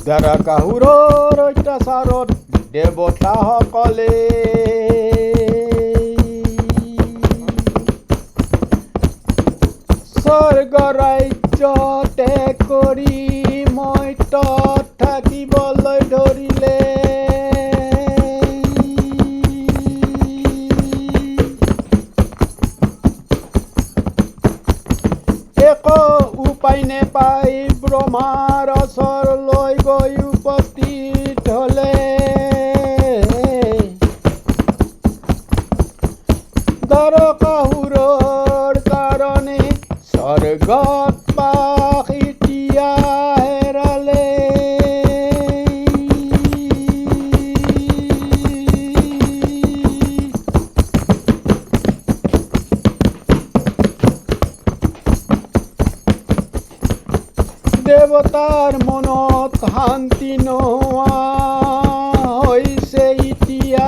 দাৰাকাসুৰৰ অত্যাচাৰত দেৱতাসকলে স্বৰ্গ ৰাজ্য ত্যাগ কৰি মৰ্ত্যত থাকিবলৈ ধৰিলে। একো উপায় নেপাই ব্ৰহ্মাৰ ওচৰলৈ গৈ উপস্থিত হ'লে। দাৰাকাসুৰৰ কাৰণে স্বৰ্গত বাস এতিয়া হেৰালে। দেৱতাৰ মনত শান্তি নোহোৱা হৈছে এতিয়া।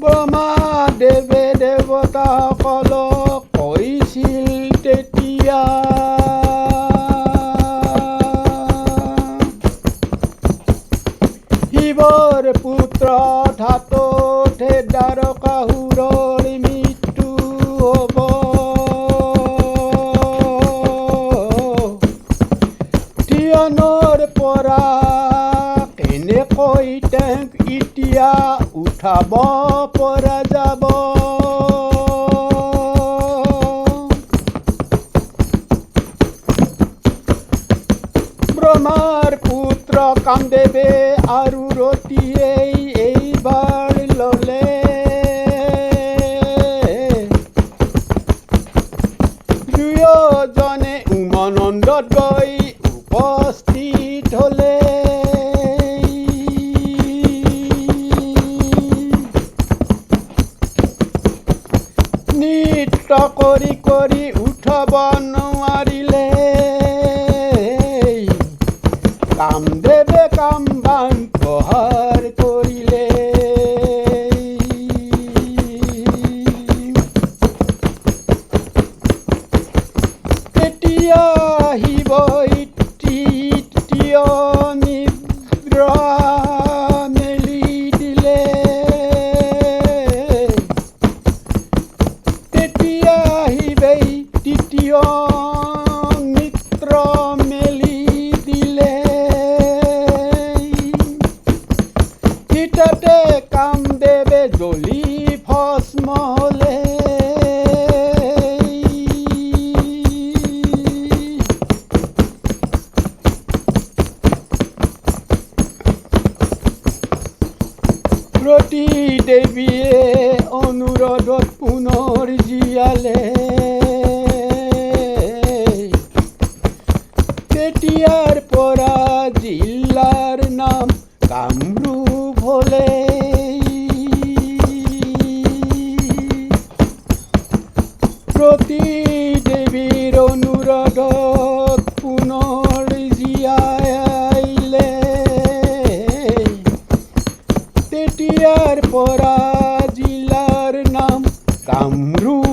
ব্ৰহ্মাদেৱে দেৱতাসকলক কৈছিল তেতিয়া, শিৱৰ পুত্ৰ ধাতুতে দাৰাকাসুৰৰ মৃত্যু হ'ব। ধ্যানৰ পৰা কেনেকৈ তেওঁক এতিয়া উঠাব পৰা যাব? ব্ৰহ্মাৰ পুত্ৰ কামদেৱে আৰু ৰতিয়ে এইবাৰ ল'লে। দুয়োজনে উমানন্দত গৈ উপস্থিত হ'লে। নৃত্য কৰি কৰি উঠাব নোৱাৰিলে। কামদেৱে কামবান প্ৰহাৰ কৰিলে। তেতিয়া শিৱই তৃতীয় নিদ্ৰা মেলি দিলে। তেতিয়া শিৱেই তৃতীয় নিদ্ৰা মেলি দিলে। তাতে কামদেৱে জ্বলি ভস্ম হ'লে। ৰতি দেৱীয়ে অনুৰোধত পুনৰ জীয়ালে। তেতিয়াৰ পৰা জিলাৰ নাম কামৰূপ হ'লে। ৰতি দেৱীৰ অনুৰোধত পুনৰ জীয়াই আহিলে। তেতিয়াৰ পৰা জিলাৰ নাম কামৰূপ